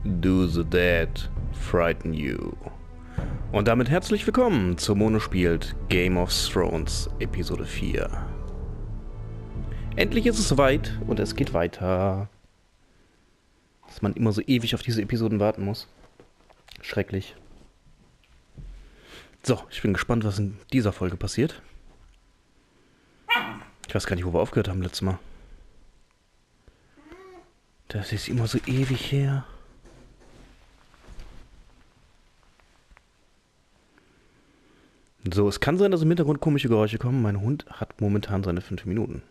Do the Dead Frighten You? Und damit herzlich willkommen zu Mono Spielt Game of Thrones Episode 4. Endlich ist es soweit und es geht weiter. Dass man immer so ewig auf diese Episoden warten muss. Schrecklich. So, ich bin gespannt, was in dieser Folge passiert. Ich weiß gar nicht, wo wir aufgehört haben letztes Mal. Das ist immer so ewig her. So, es kann sein, dass im Hintergrund komische Geräusche kommen. Mein Hund hat momentan seine 5 Minuten.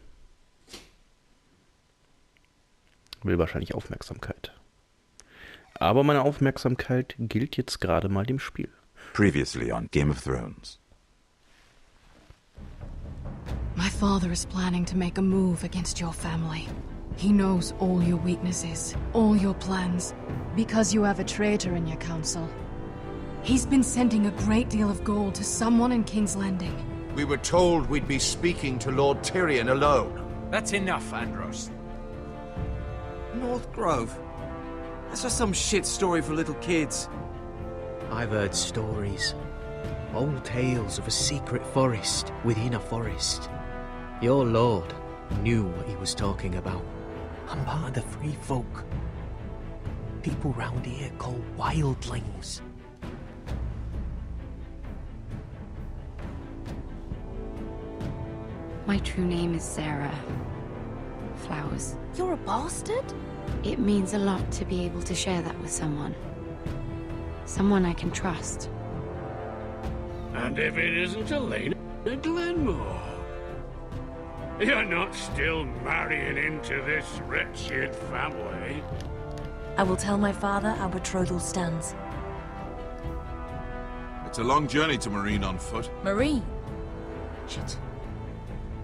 Will wahrscheinlich Aufmerksamkeit. Aber meine Aufmerksamkeit gilt jetzt gerade mal dem Spiel. Previously on Game of Thrones. My father is planning to make a move against your family. He knows all your weaknesses, all your plans, because you have a traitor in your council. He's been sending a great deal of gold to someone in King's Landing. We were told we'd be speaking to Lord Tyrion alone. That's enough, Andros. North Grove? That's just some shit story for little kids. I've heard stories. Old tales of a secret forest within a forest. Your lord knew what he was talking about. I'm part of the free folk. People round here called wildlings. My true name is Sarah. Flowers. You're a bastard? It means a lot to be able to share that with someone. Someone I can trust. And if it isn't Elena Glenmore, you're not still marrying into this wretched family. I will tell my father our betrothal stands. It's a long journey to Marine on foot. Marine? Shit.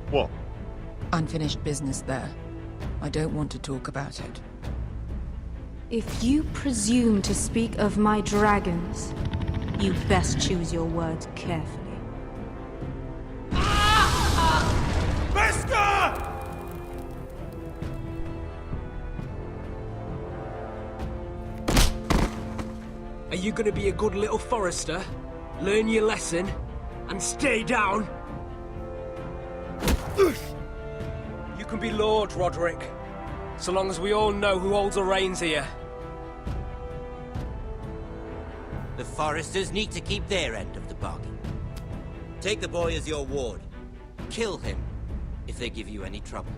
What? Unfinished business there. I don't want to talk about it. If you presume to speak of my dragons, you best choose your words carefully. Beskar! Are you gonna be a good little forester? Learn your lesson? And stay down? You can be Lord, Roderick. So long as we all know who holds the reins here. The foresters need to keep their end of the bargain. Take the boy as your ward. Kill him if they give you any trouble.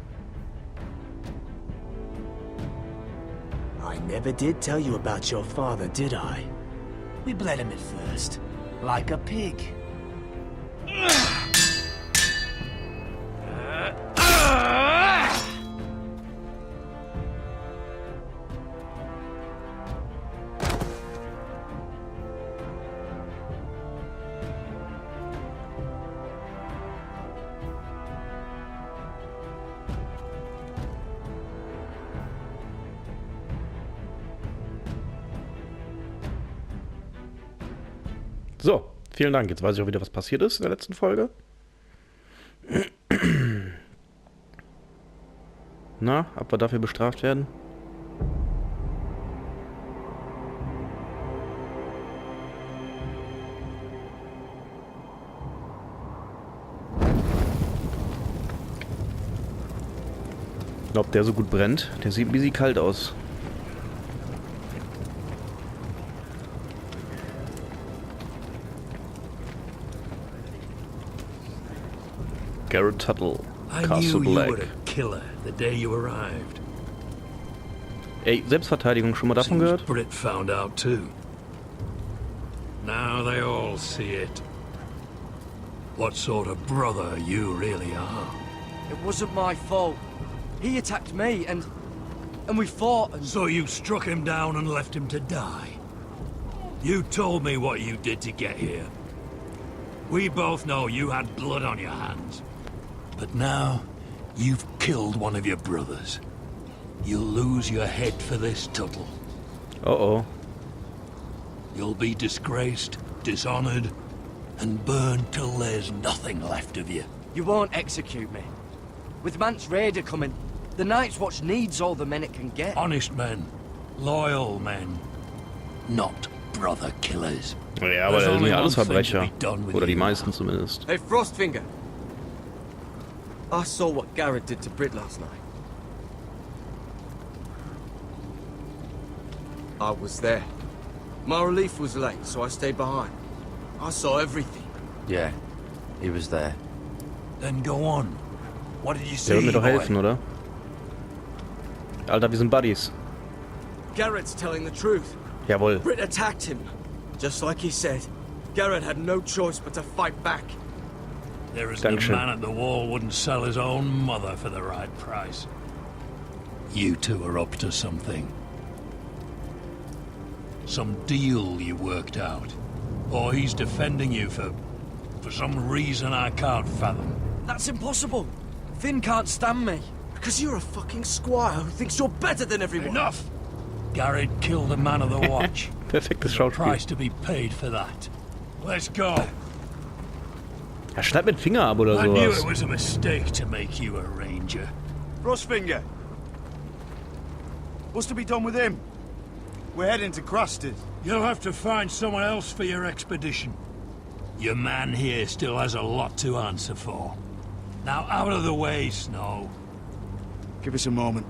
I never did tell you about your father, did I? We bled him at first, like a pig. So, vielen Dank. Jetzt weiß ich auch wieder, was passiert ist in der letzten Folge. Na, ob wir dafür bestraft werden? Ob der so gut brennt? Der sieht ein bisschen kalt aus. Garrett Tuttle, Castle Black. Ey, Selbstverteidigung, schon mal davon gehört? Brit found out too. Now they all see it. What sort of brother you really are. It wasn't my fault. He attacked me and we fought and... So you struck him down and left him to die. You told me what you did to get here. We both know you had blood on your hands. But now, you've killed one of your brothers. You'll lose your head for this, Tuttle. Uh-oh. You'll be disgraced, dishonored, and burned till there's nothing left of you. You won't execute me. With Mance Raider coming, the Night's Watch needs all the men it can get. Honest men, loyal men, not brother killers. Ja, aber das sind ja alles Verbrecher. Oder die meisten zumindest. Hey, Frostfinger. I saw what Garrett did to Britt last night. I was there. My relief was late, so I stayed behind. I saw everything. Yeah, he was there. Then go on. What did you see? Der wird mir doch helfen, oder? Alter, wir sind Buddies. Garrett's telling the truth. Jawohl. Britt attacked him. Just like he said. Garrett had no choice but to fight back. There is a man at the wall wouldn't sell his own mother for the right price. You two are up to something. Some deal you worked out. Or he's defending you for some reason I can't fathom. That's impossible. Finn can't stand me. Because you're a fucking squire who thinks you're better than everyone. Enough! Garrett killed a man of the watch. Perfektes There's a Schauspiel. price to be paid for that. Let's go. Er schneid mit Finger ab oder I knew sowas. it was a mistake to make you a ranger. Frostfinger. What's to be done with him? We're heading to Crusters. You'll have to find someone else for your expedition. Your man here still has a lot to answer for. Now out of the way, Snow. Give us a moment.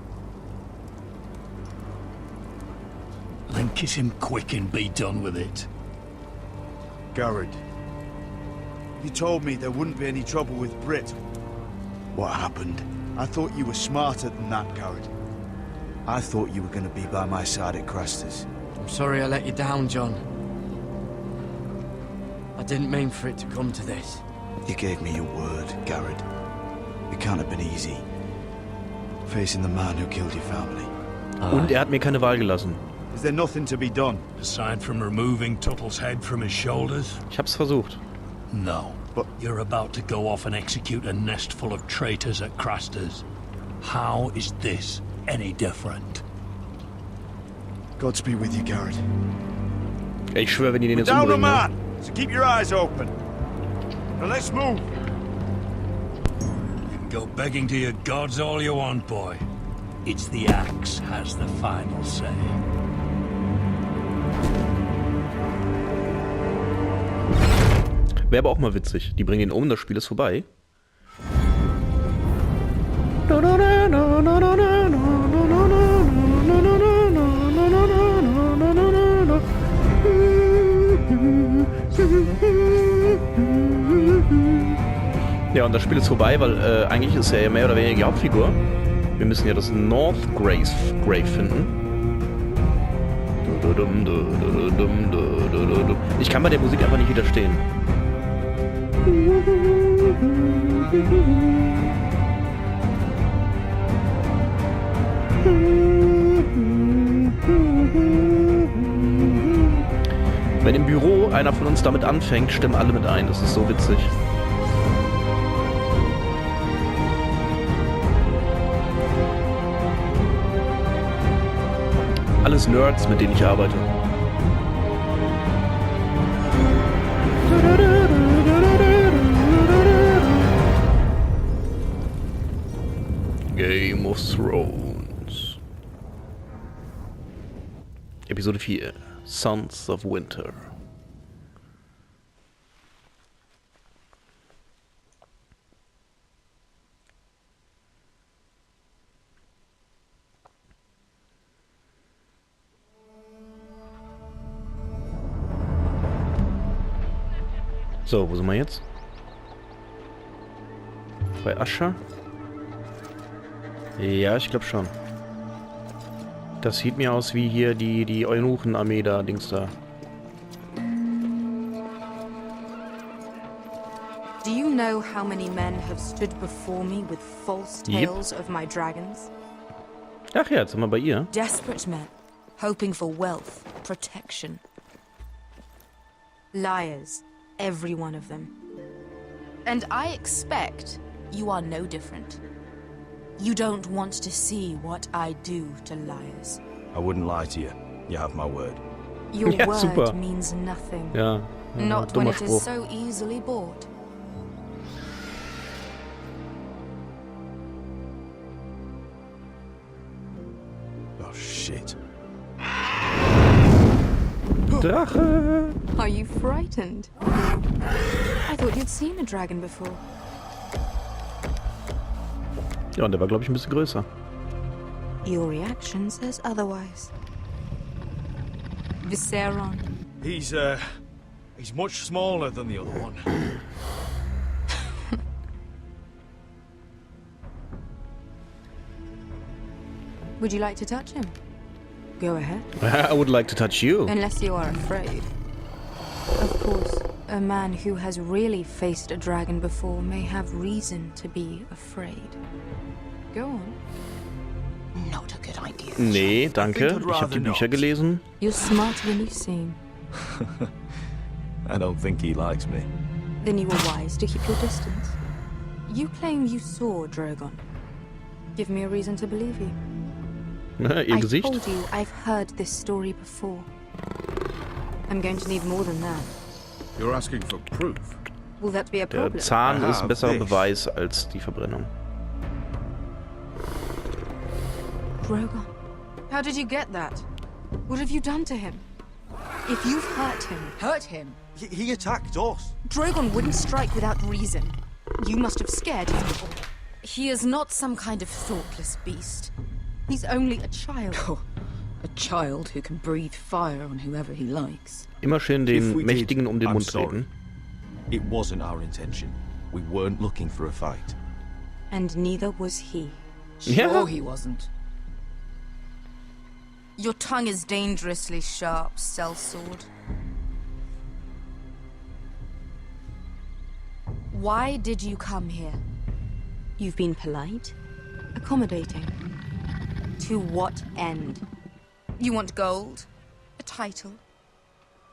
Then kiss him quick and be done with it. Garrett. You told me there wouldn't be any trouble with Britt. What happened? I thought you were smarter than that, Garrett. I thought you were going to be by my side at Crusters. I'm sorry I let you down, John. I didn't mean for it to come to this. You gave me your word, Garrett. It can't have been easy. Facing the man who killed your family. Und er hat mir keine Wahl gelassen. Is there nothing to be done? Aside from removing Tuttle's head from his shoulders? Ich hab's versucht. No. But you're about to go off and execute a nest full of traitors at Crusters. How is this any different? Godspeed with you, Garrett. Ich schwöre, wenn die den jetzt Down a umbringen. man! So keep your eyes open. Now let's move. You can go begging to your gods all you want, boy. It's the axe has the final say. Wäre aber auch mal witzig. Die bringen ihn um, das Spiel ist vorbei. Ja, und das Spiel ist vorbei, weil eigentlich ist er ja mehr oder weniger die Hauptfigur. Wir müssen ja das North Grave finden. Ich kann bei der Musik einfach nicht widerstehen. Wenn im Büro einer von uns damit anfängt, stimmen alle mit ein. Das ist so witzig. Alles Nerds, mit denen ich arbeite. Game of Thrones. Episode 4. Sons of Winter. So, wo sind wir jetzt? Bei Ascher? Ja, ich glaube schon. Das sieht mir aus wie hier die Eunuchen-Armee da, Dings da. Do you know how many men have stood before me with false tales of my dragons? Ach ja, jetzt sind wir bei ihr. Desperate men, hoping for wealth, protection. Liars, every one of them. And I expect you are no different. You don't want to see what I do to liars. I wouldn't lie to you. You have my word. Your Ja, word super. means nothing. Ja, Not when dummer it Spruch. is so easily bought. Oh, shit. Drache! Are you frightened? I thought you'd seen a dragon before. Ja, und der war, glaube ich, ein bisschen größer. Your reaction says otherwise. Viseron. He's much smaller than the other one. Would you like to touch him? Go ahead. I would like to touch you. Unless you are afraid. Of course, a man who has really faced a dragon before may have reason to be afraid. Go on. Not a good idea. Nee, danke. Ich habe die Bücher gelesen. You're smarter than you seem. I don't think he likes me. Then you were wise to keep your distance. You claim you saw Drogon. Give me a reason to believe you. Ihr Gesicht. I told you I've heard this story before. I'm going to need more than that. You're asking for proof. Will that be a Der problem? Zahn ist ein besserer Beweis als die Verbrennung. Drogon. How did you get that? What have you done to him? If you've hurt him... Hurt him? He attacked us. Drogon wouldn't strike without reason. You must have scared him. He is not some kind of thoughtless beast. He's only a child. Oh, a child who can breathe fire on whoever he likes. Immer schön den Mächtigen um den Mund reden. It wasn't our intention. We weren't looking for a fight. And neither was he. Sure he wasn't. Your tongue is dangerously sharp, sellsword. Why did you come here? You've been polite, accommodating. To what end? You want gold? A title?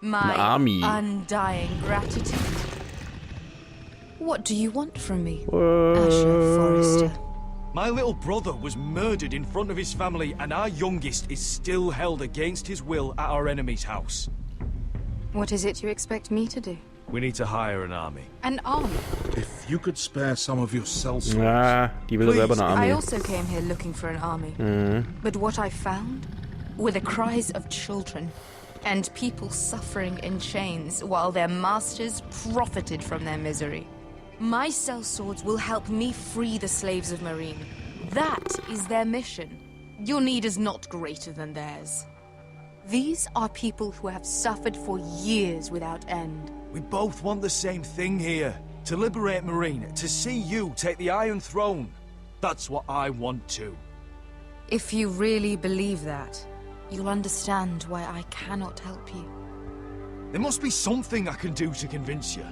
My army. Undying gratitude? What do you want from me, Asher Forrester? My little brother was murdered in front of his family, and our youngest is still held against his will at our enemy's house. What is it you expect me to do? We need to hire an army. An army? If you could spare some of your sellswords. Ja, die will selber eine Armee. I also came here looking for an army. But what I found were the cries of children and people suffering in chains while their masters profited from their misery. My sellswords will help me free the slaves of Meereen. That is their mission. Your need is not greater than theirs. These are people who have suffered for years without end. We both want the same thing here. To liberate Meereen, to see you take the Iron Throne. That's what I want too. If you really believe that, you'll understand why I cannot help you. There must be something I can do to convince you.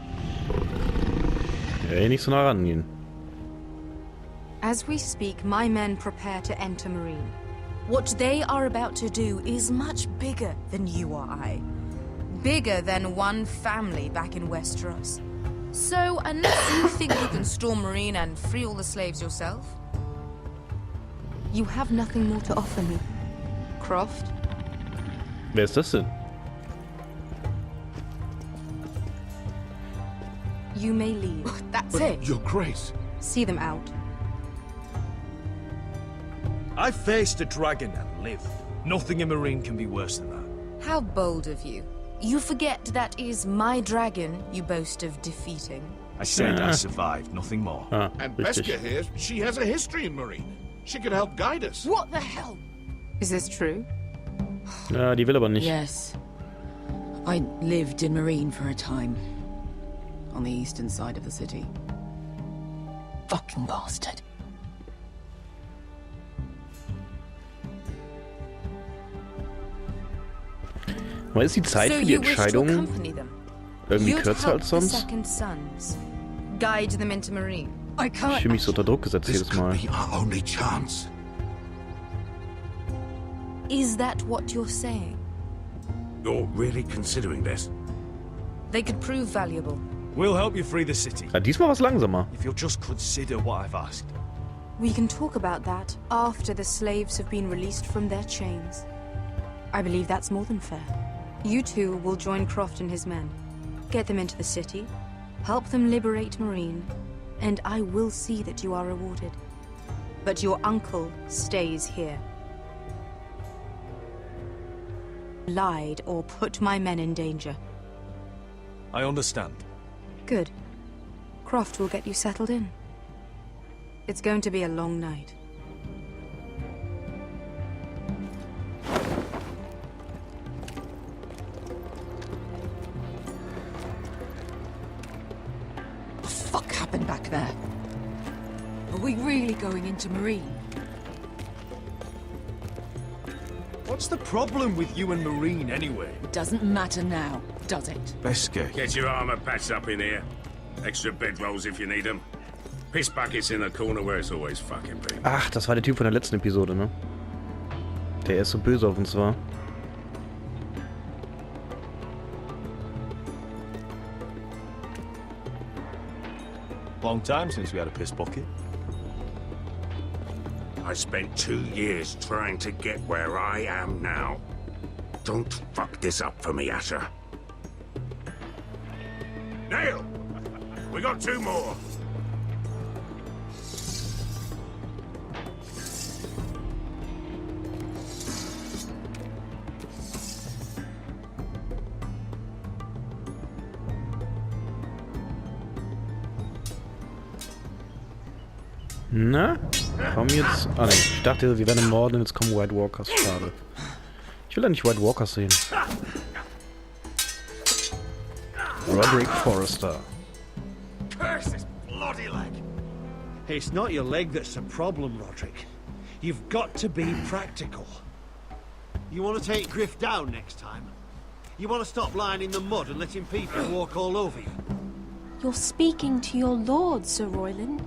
Ey, nicht so nah rangehen. As we speak, my men prepare to enter Meereen. What they are about to do is much bigger than you or I. Bigger than one family back in Westeros. So, unless you think you can storm Meereen and free all the slaves yourself, you have nothing more to offer me. Croft? Wer ist das denn? You may leave. That's it. Your Grace. See them out. I faced a dragon and lived. Nothing in Meereen can be worse than that. How bold of you. You forget that is my dragon you boast of defeating. I said I survived, nothing more. And Beskha here, she has a history in Meereen. She could help guide us. What the hell? Is this true? Ja, die will aber nicht. Yes. I lived in Meereen for a time. On the eastern side of the city. Fucking bastard. Aber ist die Zeit für die Entscheidung irgendwie kürzer als sonst? Guide them into Meereen. Ich fühle mich so unter Druck gesetzt jedes Mal. Our only chance. Is that what you're saying? You're really considering this? They could prove valuable. We'll help you free the city. Ja, diesmal was langsamer. If you'll just consider what I've asked. We can talk about that after the slaves have been released from their chains. I believe that's more than fair. You two will join Croft and his men. Get them into the city, help them liberate Meereen, and I will see that you are rewarded. But your uncle stays here. lied or put my men in danger. I understand. Good. Croft will get you settled in. It's going to be a long night. What the fuck happened back there? Are we really going into Marine? What's the problem with you and Marine, anyway? It doesn't matter now, does it? Beske. Get your armor patched up in here. Extra bedrolls if you need them. Piss buckets in the corner where it's always fucking been. Ach, das war der Typ von der letzten Episode, ne? Der erst so böse auf uns war. Long time since we had a piss bucket. I spent 2 years trying to get where I am now. Don't fuck this up for me, Asher. Nail! We got 2 more. Na? Komm jetzt... Ah ne, ich dachte, wir werden im Norden und jetzt kommen White Walkers. Schade. Ich will ja nicht White Walkers sehen. Roderick Forrester. Curse this bloody leg! It's not your leg that's the problem, Roderick. You've got to be practical. You want to take Griff down next time? You want to stop lying in the mud and letting people walk all over you? You're speaking to your lord, Sir Royland.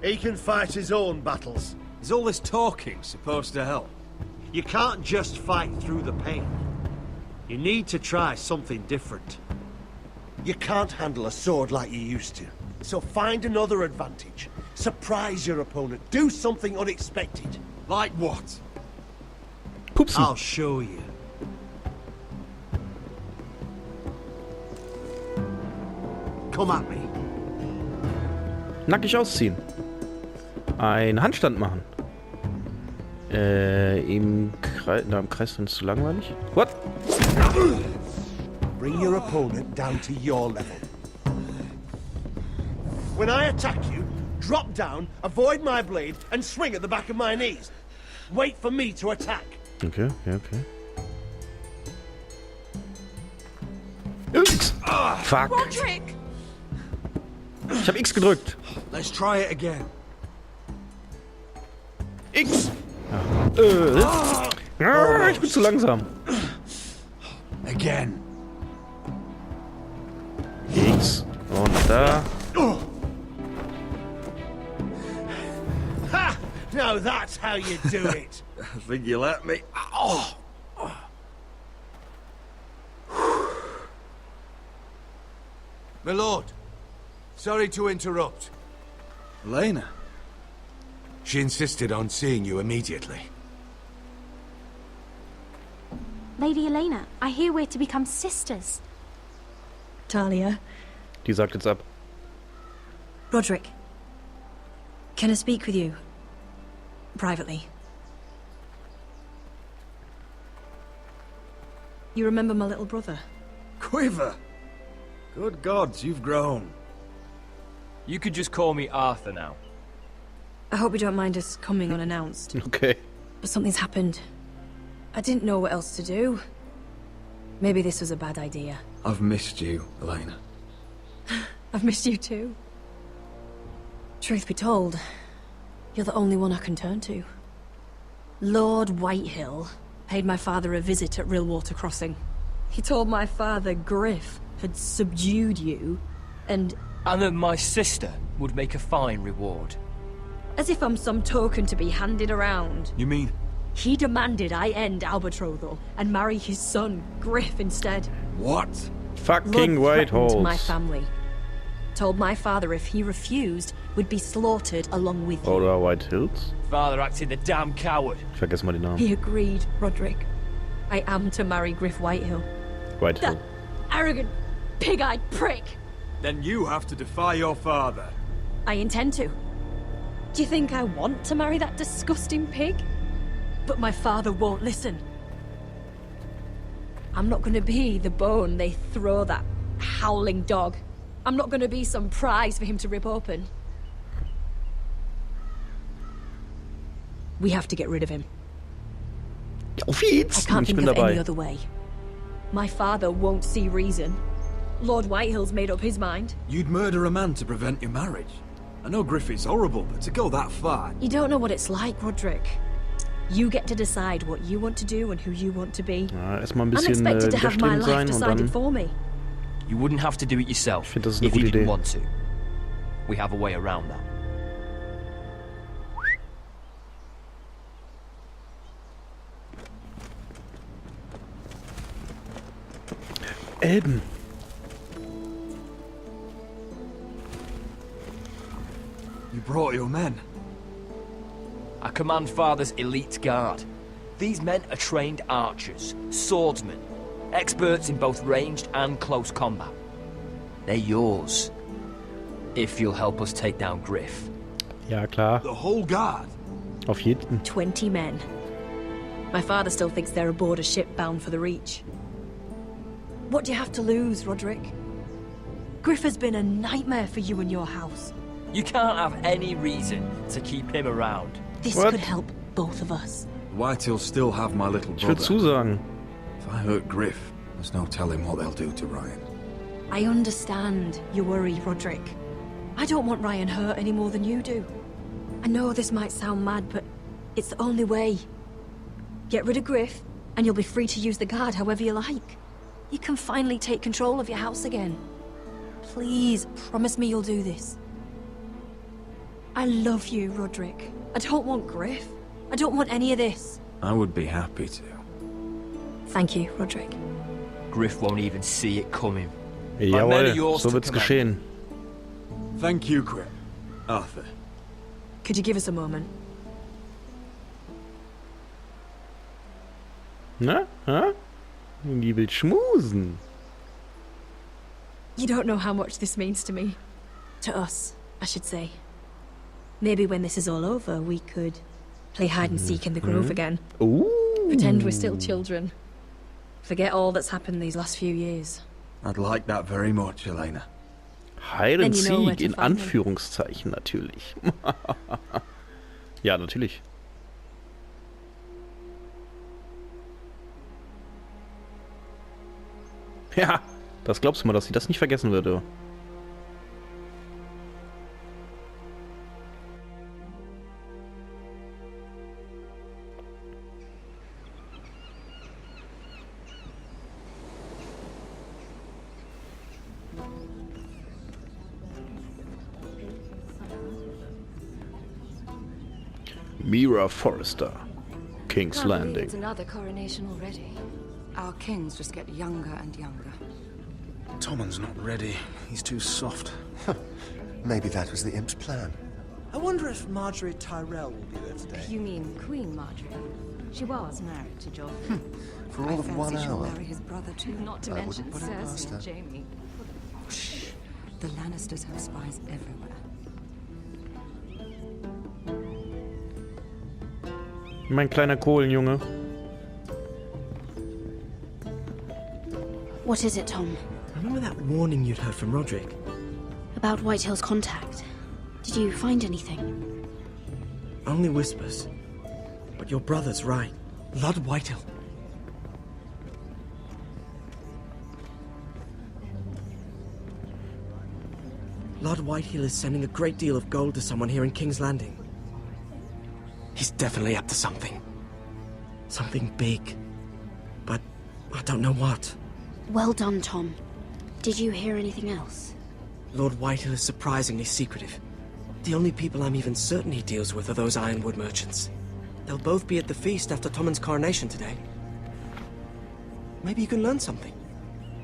He can fight his own battles. Is all this talking supposed to help? You can't just fight through the pain. You need to try something different. You can't handle a sword like you used to. So find another advantage. Surprise your opponent. Do something unexpected. Like what? Pupsen. I'll show you. Come at me. Nackig ausziehen. Einen Handstand machen. Im Kreis finde ich zu langweilig. What? Bring your opponent down to your level. When I attack you, drop down, avoid my blade, and swing at the back of my knees. Wait for me to attack. Okay, okay. X! Fuck. Roderick! Ich hab X gedrückt. Let's try it again. X! Ich bin zu langsam. Again. X. Und da. Ha! Now that's how you do it. I think you let me. Oh. My lord, sorry to interrupt. Elena. She insisted on seeing you immediately. Lady Elena, I hear we're to become sisters. Talia. Die sagt jetzt ab. Roderick. Can I speak with you? Privately. You remember my little brother? Quiver. Good gods, you've grown. You could just call me Arthur now. I hope you don't mind us coming unannounced. Okay. But something's happened. I didn't know what else to do. Maybe this was a bad idea. I've missed you, Elena. I've missed you too. Truth be told, you're the only one I can turn to. Lord Whitehill paid my father a visit at Rillwater Crossing. He told my father Griff had subdued you, and that my sister would make a fine reward. As if I'm some token to be handed around. You mean? He demanded I end our betrothal and marry his son, Griff, instead. What? Fucking Lord threatened Whitehalls. my family. Told my father if he refused, we'd be slaughtered along with you. Oder Whitehills? Father acted the damn coward. Ich vergesse mal den Namen. He agreed, Roderick. I am to marry Griff Whitehill. Whitehill. That arrogant, pig-eyed prick. Then you have to defy your father. I intend to. Do you think I want to marry that disgusting pig? But my father won't listen. I'm not gonna be the bone they throw that howling dog. I'm not gonna be some prize for him to rip open. We have to get rid of him. Auf geht's! I can't Ich think bin of any dabei. other way. My father won't see reason. Lord Whitehill's made up his mind. You'd murder a man to prevent your marriage. I know Griffith's horrible, but to go that far... You don't know what it's like, Roderick. You get to decide what you want to do and who you want to be. Ja, erstmal ein I'm bisschen expected to have my widerstrebend life sein und decided dann... for me. You wouldn't have to do it yourself Ich finde, das ist eine if you gute didn't Idee. want to. We have a way around that. Elben. You brought your men. I command Father's elite guard. These men are trained archers, swordsmen, experts in both ranged and close combat. They're yours, if you'll help us take down Griff. Ja, klar. The whole guard? Auf jeden. 20 men. My father still thinks they're aboard a ship bound for the Reach. What do you have to lose, Roderick? Griff has been a nightmare for you and your house. You can't have any reason to keep him around. This could help both of us. Whitehill'll still have my little Ich würde brother. zusagen. If I hurt Griff, there's no telling what they'll do to Ryan. I understand your worry, Roderick. I don't want Ryan hurt any more than you do. I know this might sound mad, but it's the only way. Get rid of Griff, and you'll be free to use the guard however you like. You can finally take control of your house again. Please, promise me you'll do this. I love you, Roderick. I don't want Griff. I don't want any of this. I would be happy to. Thank you, Roderick. Griff won't even see it coming. My men are Jawohl, yours so to wird's command. geschehen. Thank you, Griff. Arthur. Could you give us a moment? Na? Ha? Die will schmusen. You don't know how much this means to me. To us, I should say. Maybe when this is all over, we could play hide and seek in the grove again. Ooh. Pretend we're still children. Forget all that's happened these last few years. I'd like that very much, Elena. Hide and Then you know where seek, to in find me. Anführungszeichen natürlich. Ja, natürlich. Ja, das glaubst du mal, dass sie das nicht vergessen würde. Mira Forrester, King's Can't believe Landing. It's another coronation already. Our kings just get younger and younger. Tommen's not ready. He's too soft. Maybe that was the imp's plan. I wonder if Marjorie Tyrell will be there today. You mean Queen Marjorie? She was married to John. For all of 1 she'll hour. marry his brother too. Not to I mention wouldn't put it past Cersei her. and Jaime. Oh, shh. The Lannisters have spies everywhere. Mein kleiner Kohlenjunge. What is it, Tom? Remember that warning you'd heard from Roderick? About Whitehill's contact. Did you find anything? Only whispers. But your brother's right. Lord Whitehill. Lord Whitehill is sending a great deal of gold to someone here in King's Landing. He's definitely up to something. Something big. But I don't know what. Well done, Tom. Did you hear anything else? Lord Whitehill is surprisingly secretive. The only people I'm even certain he deals with are those ironwood merchants. They'll both be at the feast after Tommen's coronation today. Maybe you can learn something.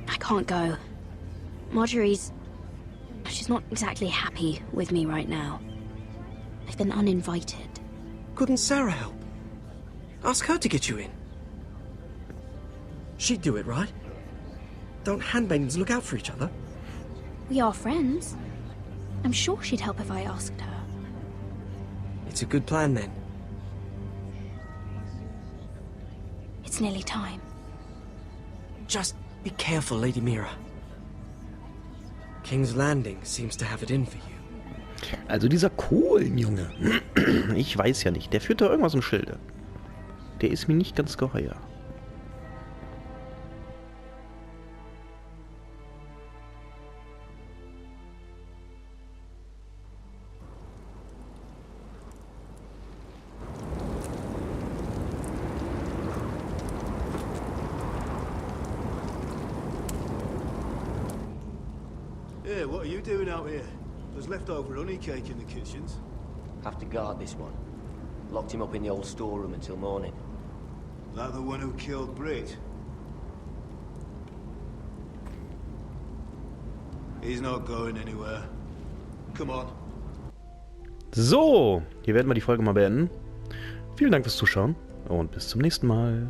I can't go. Marjorie's... she's not exactly happy with me right now. I've been uninvited. Couldn't Sarah help? Ask her to get you in. She'd do it, right? Don't handmaidens look out for each other? We are friends. I'm sure she'd help if I asked her. It's a good plan, then. It's nearly time. Just be careful, Lady Mira. King's Landing seems to have it in for you. Also dieser Kohlenjunge, ich weiß ja nicht, der führt da irgendwas im Schilde. Der ist mir nicht ganz geheuer. Yeah, what are you doing out here? There's leftover honey cake in the kitchens. Have to guard this one. Locked him up in the old storeroom until morning. That the one who killed Brit? He's not going anywhere. Come on. So, hier werden wir die Folge mal beenden. Vielen Dank fürs Zuschauen und bis zum nächsten Mal.